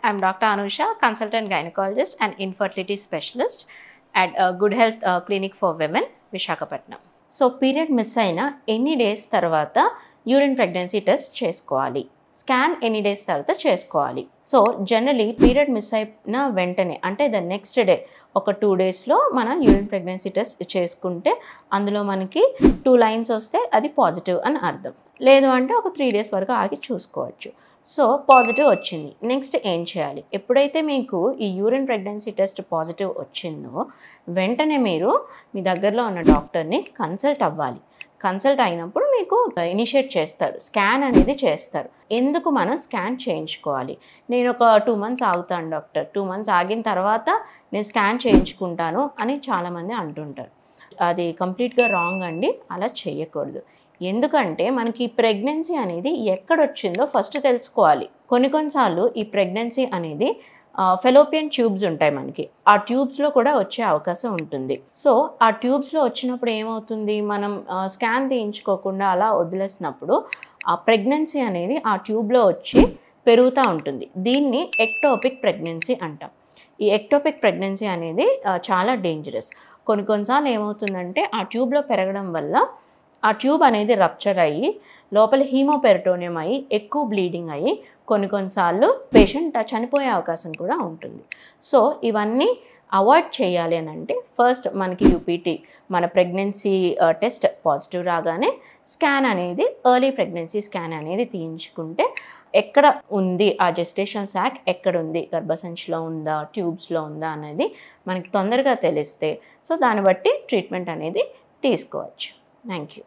I'm Dr. Anusha, consultant gynecologist and infertility specialist at Good Health Clinic for Women, Visakhapatnam. So period miss అయిన ఎన్ని days తర్వాత urine pregnancy test చేసుకోవాలి, scan ఎన్ని days తర్వాత చేసుకోవాలి. So generally period miss అయిన వెంటనే అంటే ద నెక్స్ట్ డే ఒక 2 డేస్లో మనం యూరిన్ ప్రెగ్నెన్సీ టెస్ట్ చేసుకుంటే అందులో మనకి 2 లైన్స్ వస్తే అది పాజిటివ్ అని అర్థం. లేదు అంటే ఒక 3 డేస్ వరకు ఆగి చూసుకోవచ్చు. సో పాజిటివ్ వచ్చింది, నెక్స్ట్ ఏం చేయాలి? ఎప్పుడైతే మీకు ఈ యూరిన్ ప్రెగ్నెన్సీ టెస్ట్ పాజిటివ్ వచ్చిందో వెంటనే మీరు మీ దగ్గరలో ఉన్న డాక్టర్ని కన్సల్ట్ అవ్వాలి. కన్సల్ట్ అయినప్పుడు మీకు ఇనిషియేట్ చేస్తారు, స్కాన్ అనేది చేస్తారు. ఎందుకు మనం స్కాన్ చేయించుకోవాలి? నేను ఒక 2 మంత్స్ ఆగుతాను డాక్టర్, 2 మంత్స్ ఆగిన తర్వాత నేను స్కాన్ చేయించుకుంటాను అని చాలామంది అంటుంటారు. అది కంప్లీట్గా రాంగ్ అండి, అలా చేయకూడదు. ఎందుకంటే మనకి ప్రెగ్నెన్సీ అనేది ఎక్కడొచ్చిందో ఫస్ట్ తెలుసుకోవాలి. కొన్నిసార్లు ఈ ప్రెగ్నెన్సీ అనేది ఫెలోపియన్ ట్యూబ్స్ ఉంటాయి మనకి, ఆ ట్యూబ్స్లో కూడా వచ్చే అవకాశం ఉంటుంది. సో ఆ ట్యూబ్స్లో వచ్చినప్పుడు ఏమవుతుంది, మనం స్కాన్ తీయించుకోకుండా అలా వదిలేసినప్పుడు ఆ ప్రెగ్నెన్సీ అనేది ఆ ట్యూబ్లో వచ్చి పెరుగుతూ ఉంటుంది. దీన్ని ఎక్టోపిక్ ప్రెగ్నెన్సీ అంటాం. ఈ ఎక్టోపిక్ ప్రెగ్నెన్సీ అనేది చాలా డేంజరస్. కొన్నిసార్లు ఏమవుతుందంటే ఆ ట్యూబ్లో పెరగడం వల్ల ఆ ట్యూబ్ అనేది రప్చర్ అయ్యి లోపల హీమోపెరిటోనియం అయ్యి ఎక్కువ బ్లీడింగ్ అయ్యి కొన్నిసార్లు పేషెంట్ చనిపోయే అవకాశం కూడా ఉంటుంది. సో ఇవన్నీ అవాయిడ్ చేయాలి అని అంటే ఫస్ట్ మనకి యూపీటీ మన ప్రెగ్నెన్సీ టెస్ట్ పాజిటివ్ రాగానే స్కాన్ అనేది ఎర్లీ ప్రెగ్నెన్సీ స్కాన్ అనేది తీయించుకుంటే ఎక్కడ ఉంది ఆ జెస్టేషన్ సాక్, ఎక్కడ ఉంది, గర్భసంచిలో ఉందా, ట్యూబ్స్లో ఉందా అనేది మనకి తొందరగా తెలిస్తే సో దాన్ని బట్టి ట్రీట్మెంట్ అనేది తీసుకోవచ్చు. Thank you.